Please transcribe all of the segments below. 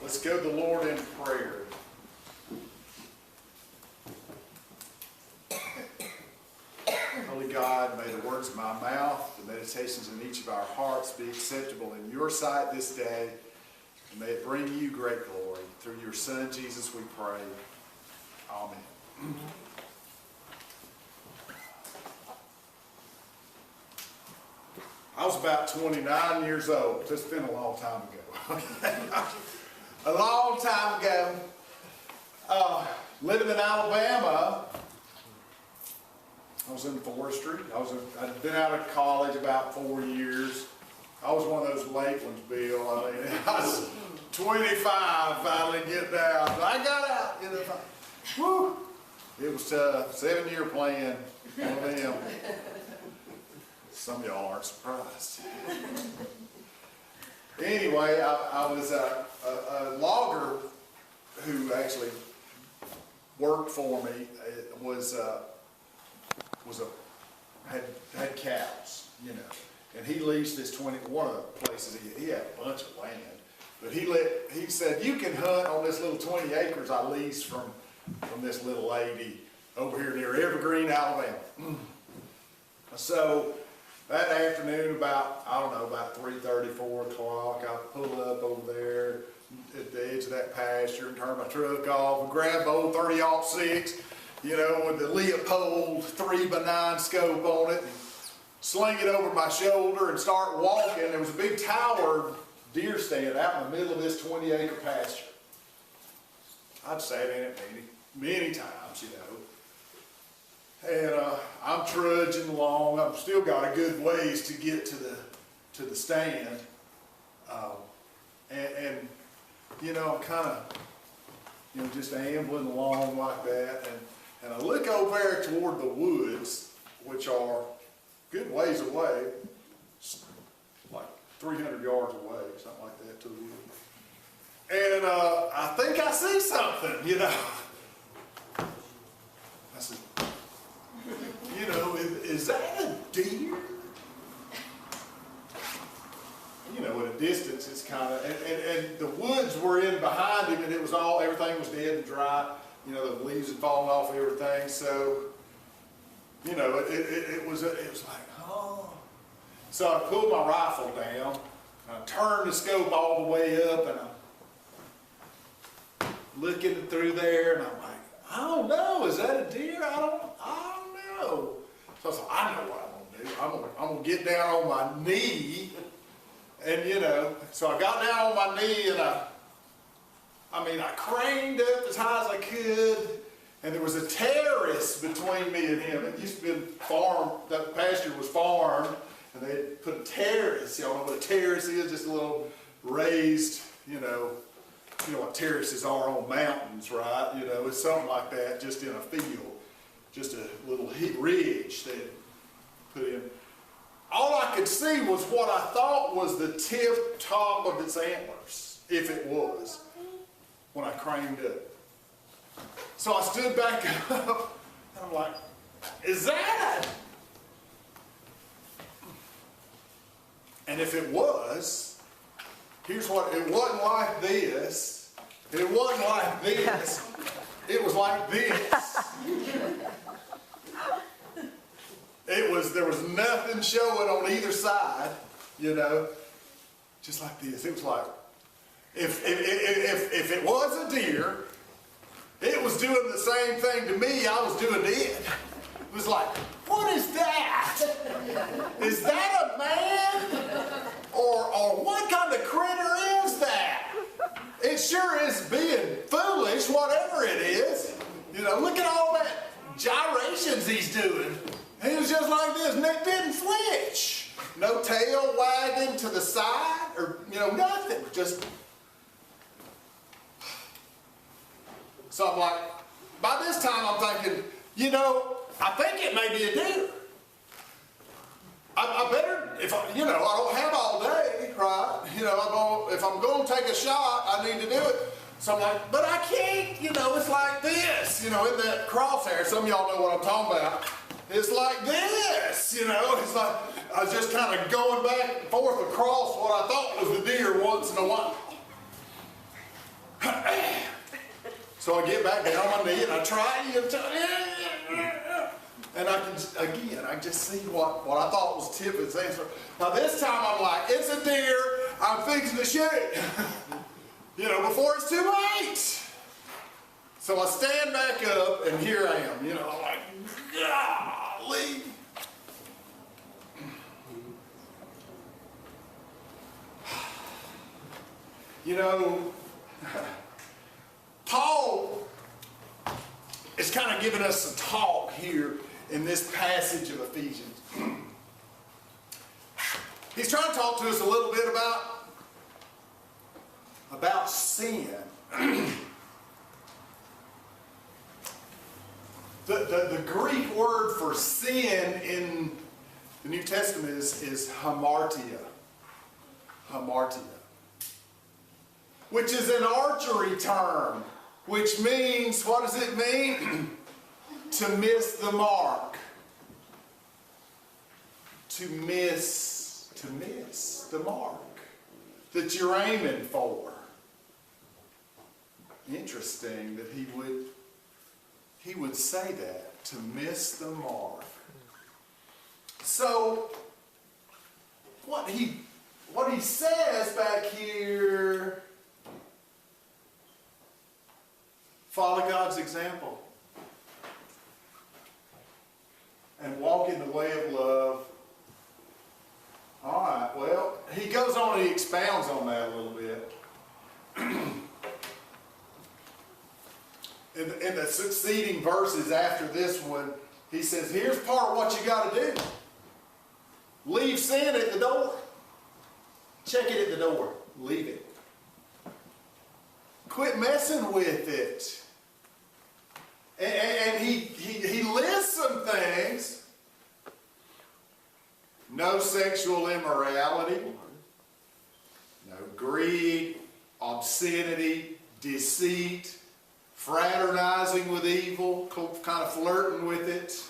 Let's go to the Lord in prayer. Holy God, may the words of my mouth, the meditations in each of our hearts be acceptable in your sight this day. And may it bring you great glory. Through your Son, Jesus, we pray. Amen. I was about 29 years old. It's been a long time ago. A long time ago. Living in Alabama. I was in forestry. I'd been out of college about 4 years. I was one of those late ones, Bill. I mean, I was 25 finally getting out. I got out. Woo! It was a 7-year plan. One of them. Some of y'all aren't surprised. Anyway, I was a logger who actually worked for me. Had cows, and he leased this one of the places. He had a bunch of land, but he said, you can hunt on this little 20 acres I leased from this little lady over here near Evergreen, Alabama. So that afternoon, about 3:30, 4 o'clock, I pulled up over there at the edge of that pasture and turned my truck off and grabbed my old 30-06, with the Leopold 3x9 scope on it, and sling it over my shoulder and start walking. There was a big tower deer stand out in the middle of this 20-acre pasture. I'd sat in it many times, And I'm trudging along. I've still got a good ways to get to the stand. I'm kind of, just ambling along like that. And I look over there toward the woods, which are a good ways away, like 300 yards away, something like that, to the woods. And I think I see something, I said, is that a deer? At a distance, it's kind of, and the woods were in behind him, and everything was dead and dry. The leaves had fallen off everything, so, it was like, oh. So I pulled my rifle down, and I turned the scope all the way up, and I'm looking through there, and I'm like, I don't know, is that a deer? I don't know. So I was like, I know what I'm gonna do. I'm gonna get down on my knee, and so I got down on my knee, and I craned up as high as I could, and there was a terrace between me and him. It used to be that pasture was farmed, and they had put a terrace. Y'all know what a terrace is? Just a little raised, you know what terraces are on mountains, right? It's something like that, just in a field, just a little ridge they put in. All I could see was what I thought was the tip top of its antlers, if it was, when I craned up. So I stood back up, and I'm like, is that? And if it was, here's what, it wasn't like this. It wasn't like this. It was like this. There was nothing showing on either side, just like this. It was like, if it was a deer, it was doing the same thing to me I was doing to it. It was like, what is that? Is that a man? Or what kind of critter is that? It sure is being foolish, whatever it is. Look at all that gyrations he's doing. He was just like this, and it didn't flinch. No tail wagging to the side, or, nothing. Just. So I'm like, by this time I'm thinking, I think it may be a deer. I better, I don't have all day, right? If I'm going to take a shot, I need to do it. So I'm like, but I can't, it's like this, in that crosshair. Some of y'all know what I'm talking about. It's like this, it's like, I was just kind of going back and forth across what I thought was the deer once in a while. So I get back down on my knee and I try and I just see what I thought was tip of his answer. Now this time I'm like, it's a deer, I'm fixing to shoot it. Before it's too late. So I stand back up and here I am, I'm like, golly. Paul is kind of giving us a talk here in this passage of Ephesians. He's trying to talk to us a little bit about sin. The Greek word for sin in the New Testament is hamartia. Hamartia. Which is an archery term. Which means, what does it mean? To miss the mark. To miss the mark that you're aiming for. Interesting that he would say that, to miss the mark. So what he says back here, follow God's example and walk in the way of love. All right, well, he goes on and he expounds on that a little bit. In the succeeding verses after this one, he says, here's part of what you got to do. Leave sin at the door. Check it at the door. Leave it. Quit messing with it. And he lists some things. No sexual immorality. No greed, obscenity, deceit, fraternizing with evil, kind of flirting with it,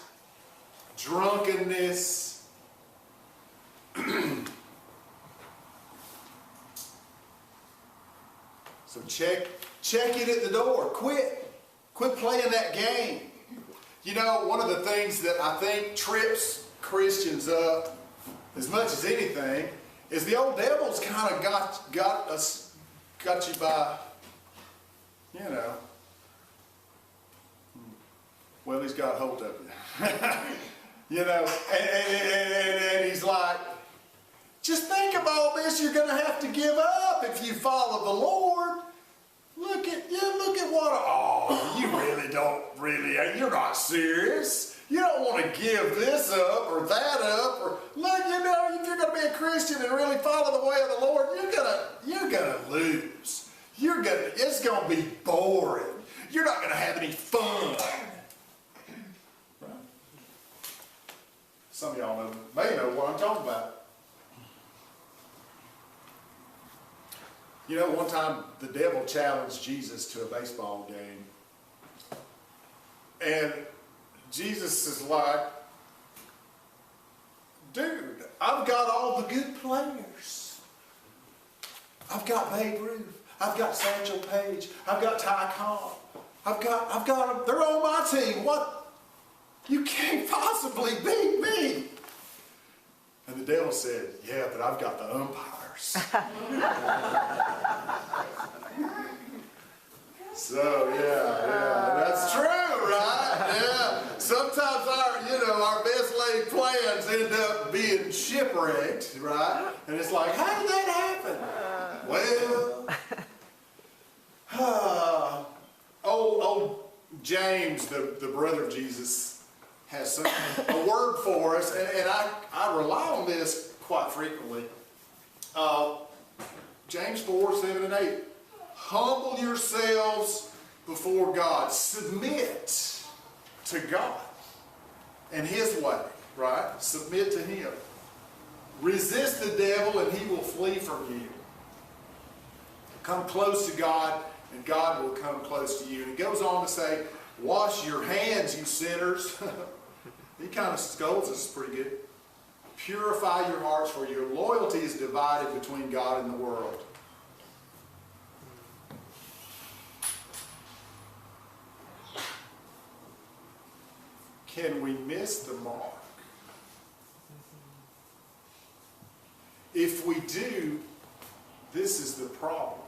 drunkenness. So check it at the door. Quit playing that game. One of the things that I think trips Christians up as much as anything is the old devil's kind of got you by, well, he's got hold of you. And he's like, just think of all this you're going to have to give up if you follow the Lord. Look at what, you're not serious. You don't want to give this up or that up. Or look, if you're going to be a Christian and really follow the way of the Lord, you're gonna lose. It's going to be boring. You're not going to have any fun. Right? Some of y'all may know what I'm talking about. One time the devil challenged Jesus to a baseball game. And Jesus is like, dude, I've got all the good players. I've got Babe Ruth. I've got Satchel Paige. I've got Ty Cobb. I've got them. They're on my team. What? You can't possibly beat me. And the devil said, yeah, but I've got the umpires. So, yeah, that's true, right? Yeah. Sometimes our best laid plans end up being shipwrecked, right? And it's like, how did that happen? Well, old James, the brother of Jesus, has a word for us, and I rely on this quite frequently. James 4, 7, and 8. Humble yourselves before God. Submit to God and His way, right? Submit to Him. Resist the devil and he will flee from you. Come close to God and God will come close to you. And he goes on to say, wash your hands, you sinners. He kind of scolds us pretty good. Purify your hearts, for your loyalty is divided between God and the world. can we miss the mark? If we do, this is the problem.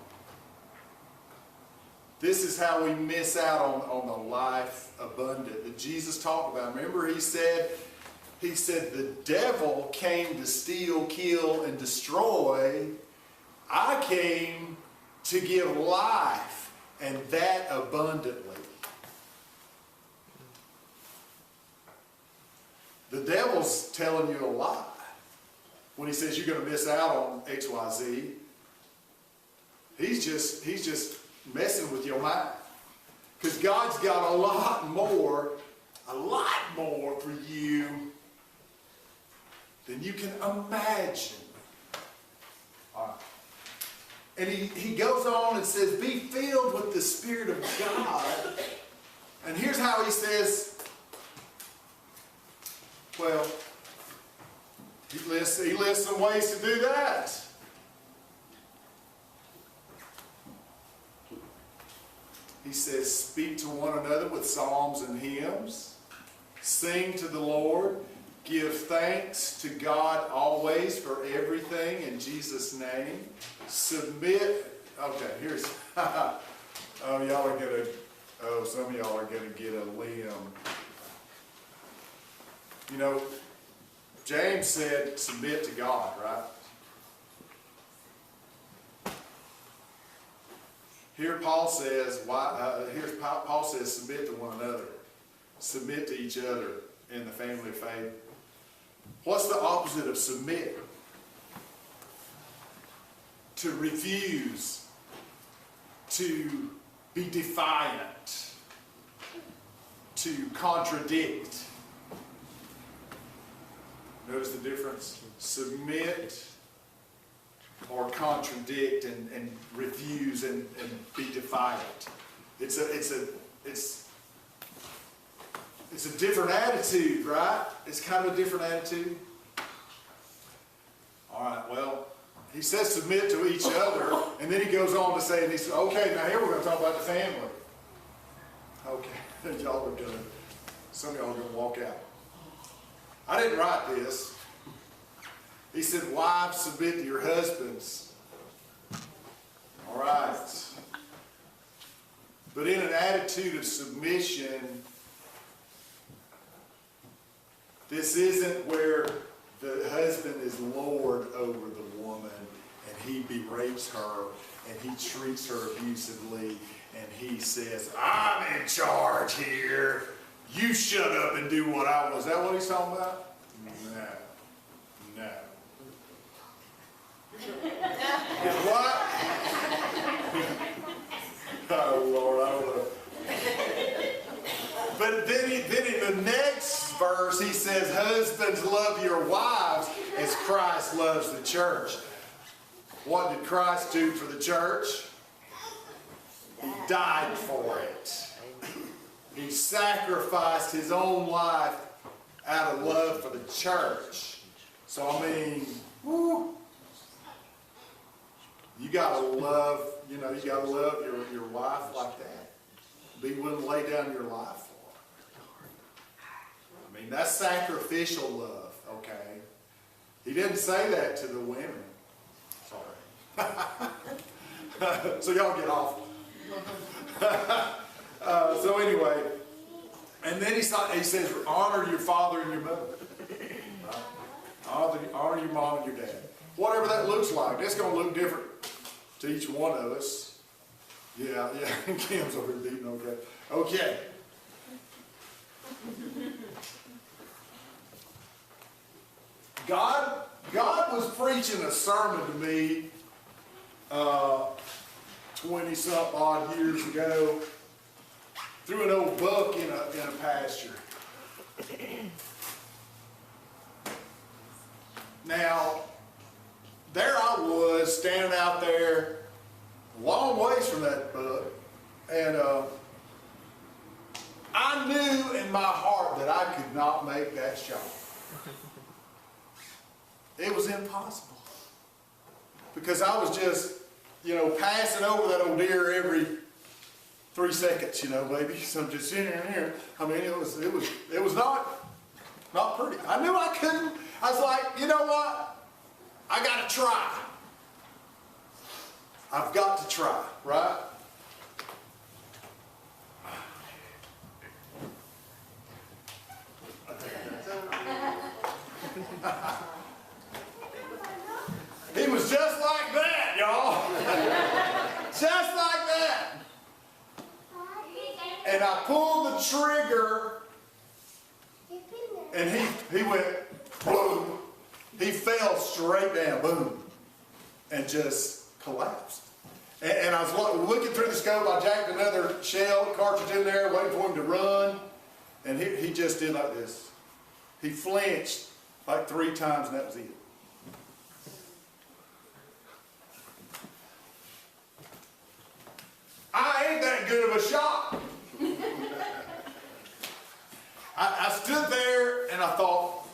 This is how we miss out on the life abundant that Jesus talked about. Remember, he said, the devil came to steal, kill, and destroy. I came to give life, and that abundantly. The devil's telling you a lie when he says you're going to miss out on X, Y, Z. He's just messing with your mind. Because God's got a lot more for you than you can imagine. All right. And he goes on and says, be filled with the Spirit of God. And here's how he says, well, he lists some ways to do that. He says, speak to one another with psalms and hymns. Sing to the Lord. Give thanks to God always for everything in Jesus' name. Submit. Okay, here's. Some of y'all are going to get a limb. You know, James said, submit to God, right? Here Paul says, Paul says, submit to one another. Submit to each other in the family of faith. What's the opposite of submit? To refuse. To be defiant. To contradict. Notice the difference? Submit or contradict and refuse and be defiant. It's a different attitude, right? It's kind of a different attitude. All right, well, he says submit to each other, and then he goes on to say, and he says, okay, now here we're going to talk about the family. Okay, some of y'all are going to walk out. I didn't write this. He said, wives, submit to your husbands. All right. But in an attitude of submission, this isn't where the husband is lord over the woman and he berates her and he treats her abusively and he says, I'm in charge here. You shut up and do what I was. Is that what he's talking about? No. What? Oh, Lord, I don't know. But then in the next verse, he says, husbands, love your wives as Christ loves the church. What did Christ do for the church? He died for it. He sacrificed his own life out of love for the church. So, I mean, woo, you got to love, your wife like that. Be willing to lay down your life for her. I mean, that's sacrificial love, okay? He didn't say that to the women. Sorry. So y'all get off. So anyway, and then he says, honor your father and your mother. Right? Honor your mom and your dad. Whatever that looks like, that's going to look different to each one of us. Yeah, Kim's over here beating, okay. God was preaching a sermon to me 20-something odd years ago through an old buck in a pasture. Now, there I was standing out there a long ways from that buck, and I knew in my heart that I could not make that shot. It was impossible. Because I was just, passing over that old deer every 3 seconds, you know, baby. So I'm just sitting here. I mean, it was not pretty. I knew I couldn't. I was like, you know what? I got to try. I've got to try, right? He was just like that, y'all. Just like that. And I pulled the trigger, and he went, boom. He fell straight down, boom, and just collapsed. And I was looking through the scope. I jacked another shell cartridge in there, waiting for him to run, and he just did like this. He flinched like 3 times, and that was it. I ain't that good of a shot. I stood there and I thought,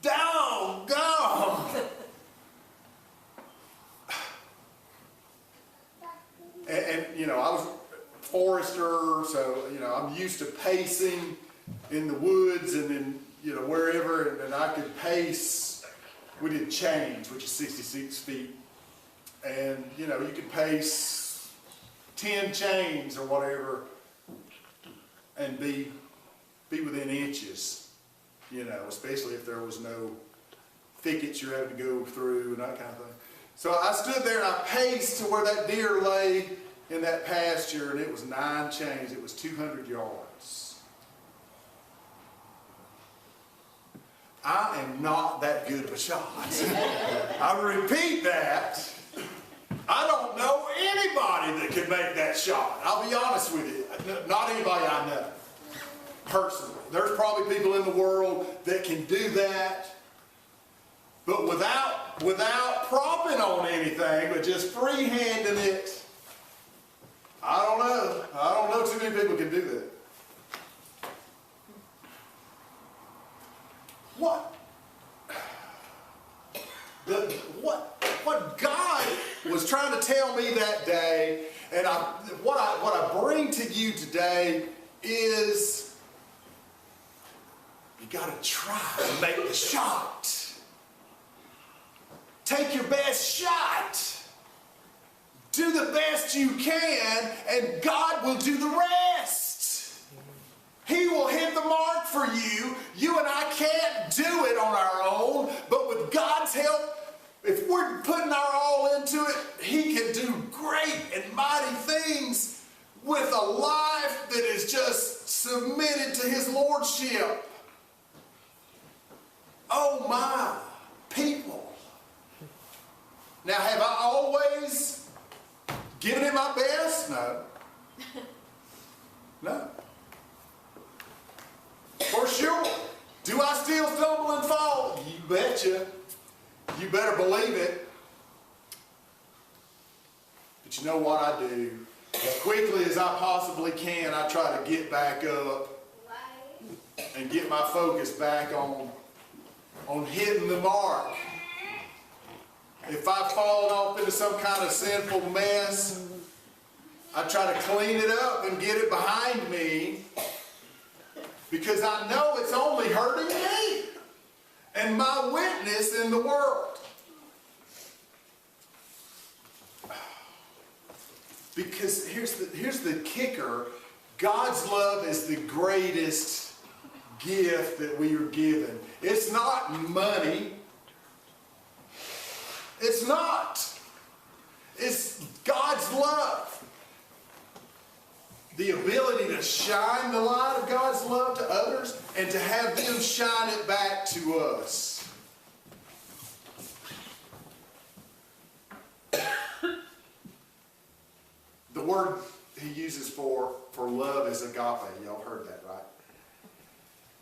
doggone. And you know, I was a forester, so you know, I'm used to pacing in the woods and in, you know, wherever, and I could pace. We did chains, which is 66 feet, and you know, you could pace 10 chains or whatever and be within inches, you know, especially if there was no thickets you had to go through and that kind of thing. So I stood there and I paced to where that deer lay in that pasture, and it was 9 chains. It was 200 yards. I am not that good of a shot. I repeat that. I don't know anybody that can make that shot. I'll be honest with you. Not anybody I know, personally. There's probably people in the world that can do that, but without propping on anything, but just freehanding it, I don't know. I don't know too many people can do that. What God was trying to tell me that day, and what I bring to you today is, you got to try to make the shot. Take your best shot. Do the best you can, and God will do the rest. He will hit the mark for you. You and I can't do it on our own, but with God's help, if we're putting our all into it, He can do great and mighty things with a life that is just submitted to His lordship. Oh my, people. Now, have I always given it my best? No. No. For sure. Do I still stumble and fall? You betcha. You better believe it. But you know what I do? As quickly as I possibly can, I try to get back up and get my focus back on hitting the mark. If I've fallen off into some kind of sinful mess, I try to clean it up and get it behind me, because I know it's only hurting me and my witness in the world. Because here's the kicker. God's love is the greatest gift that we are given. It's not money. It's not. It's God's love. The ability to shine the light of God's love to others and to have them shine it back to us. The word he uses for love is agape. Y'all heard that, right?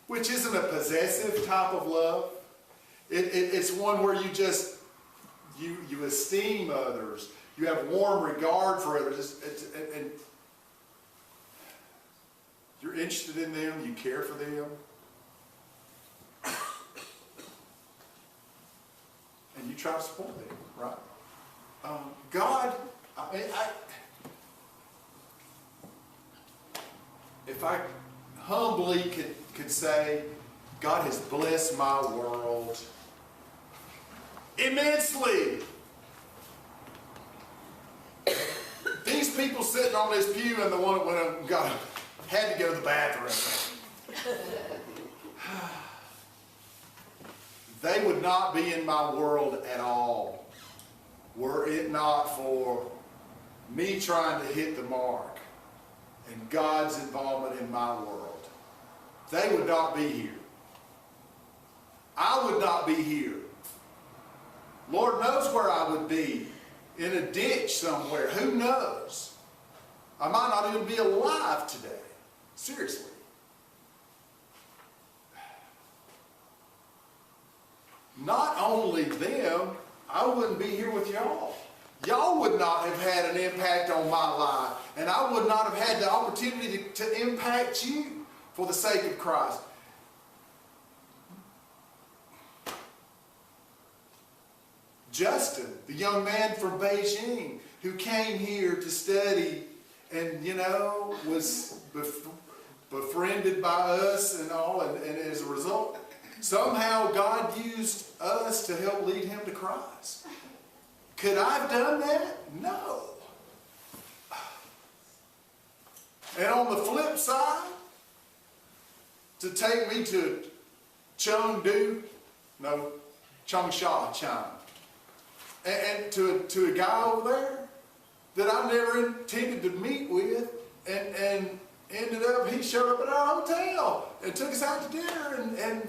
Which isn't a possessive type of love. It's one where you just, you esteem others. You have warm regard for others. And you're interested in them. You care for them. And you try to support them, right? God, I humbly could say, God has blessed my world immensely. These people sitting on this pew and the one that went up and had to go to the bathroom. They would not be in my world at all were it not for me trying to hit the mark and God's involvement in my world. They would not be here. I would not be here. Lord knows where I would be. In a ditch somewhere. Who knows? I might not even be alive today. Seriously. Not only them, I wouldn't be here with y'all. Y'all would not have had an impact on my life. And I would not have had the opportunity to impact you for the sake of Christ. Justin, the young man from Beijing who came here to study and, was befriended by us and all, and as a result, somehow God used us to help lead him to Christ. Could I have done that? No. And on the flip side, to take me to Changsha, China. And to a guy over there that I never intended to meet with, and ended up, he showed up at our hotel and took us out to dinner, and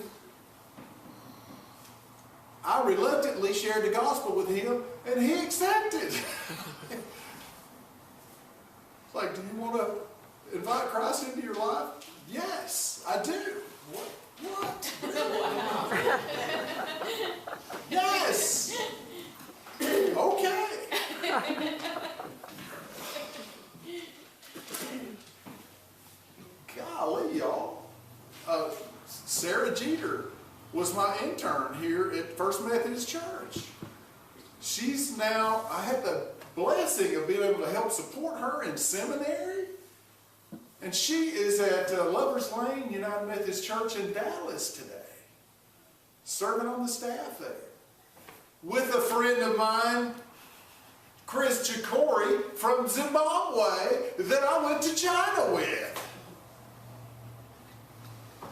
I reluctantly shared the gospel with him, and he accepted. It's like, do you want to invite Christ into your life? Yes, I do. What? Wow. Yes. Okay. Golly, y'all. Sarah Jeter was my intern here at First Methodist Church. She's now, I had the blessing of being able to help support her in seminary. And she is at Lovers Lane United Methodist Church in Dallas today, serving on the staff there. With a friend of mine, Chris Chikori from Zimbabwe, that I went to China with.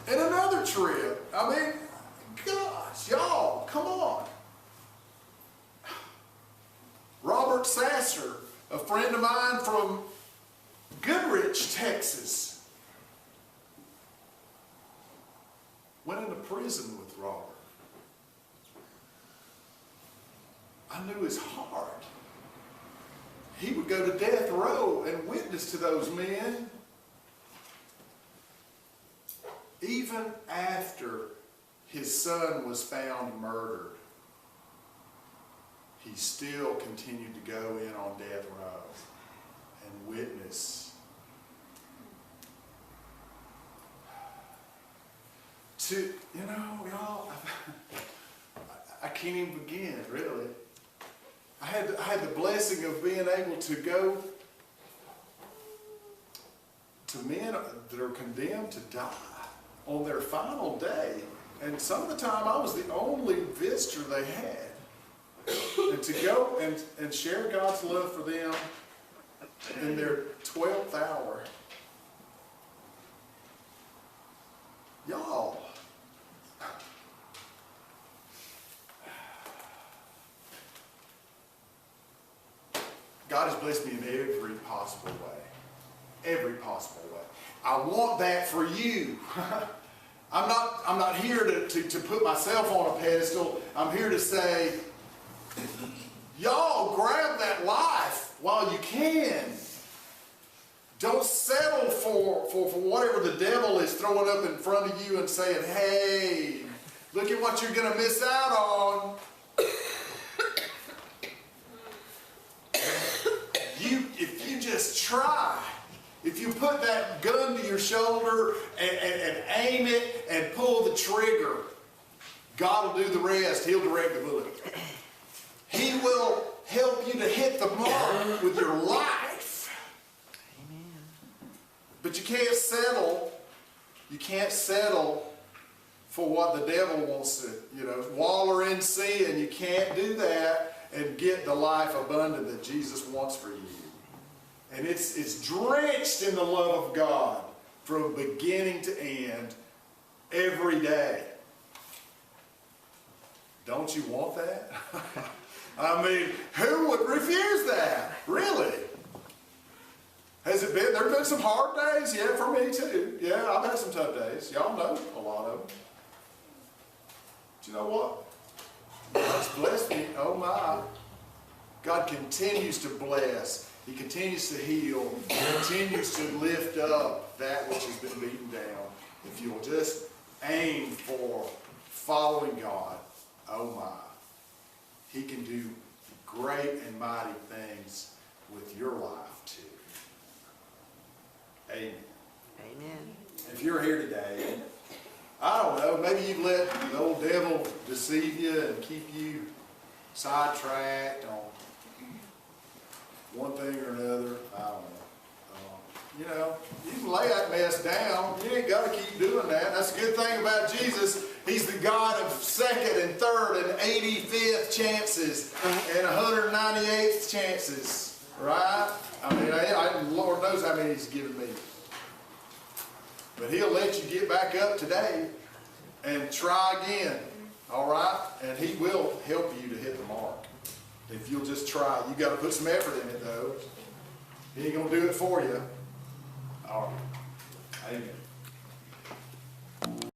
And another trip. I mean, gosh, y'all, come on. Robert Sasser, a friend of mine from Goodrich, Texas, went into prison with Robert. I knew his heart. He would go to death row and witness to those men. Even after his son was found murdered, he still continued to go in on death row and witness to, y'all, I can't even begin, really. I had the blessing of being able to go to men that are condemned to die on their final day. And some of the time I was the only visitor they had. And to go and share God's love for them in their 12th hour. Y'all. God has blessed me in every possible way. Every possible way. I want that for you. I'm not here to put myself on a pedestal. I'm here to say, y'all grab that life while you can. Don't settle for whatever the devil is throwing up in front of you and saying, hey, look at what you're going to miss out on. If you just try, if you put that gun to your shoulder and aim it and pull the trigger, God will do the rest. He'll direct the bullet. He will help you to hit the mark with your life. Amen. But But you can't settle. You can't settle for what the devil wants to, waller in sin. You can't do that and get the life abundant that Jesus wants for you. And it's drenched in the love of God from beginning to end every day. Don't you want that? I mean, who would refuse that? Really? Has it been? There have been some hard days, yeah, for me too. Yeah, I've had some tough days. Y'all know a lot of them. But you know what? God's blessed me. Oh my. God continues to bless. He continues to heal. He continues to lift up that which has been beaten down. If you'll just aim for following God, oh my. He can do great and mighty things with your life too. Amen. Amen. If you're here today, I don't know, maybe you've let the old devil deceive you and keep you sidetracked on one thing or another. I don't know. You can lay that mess down. You ain't got to keep doing that. That's the good thing about Jesus. He's the God of second and third and 85th chances and 198th chances. Right? I mean, Lord knows how many He's given me. But He'll let you get back up today and try again. All right? And He will help you to hit the mark. If you'll just try. You got to put some effort in it, though. He ain't going to do it for you. All right. Amen.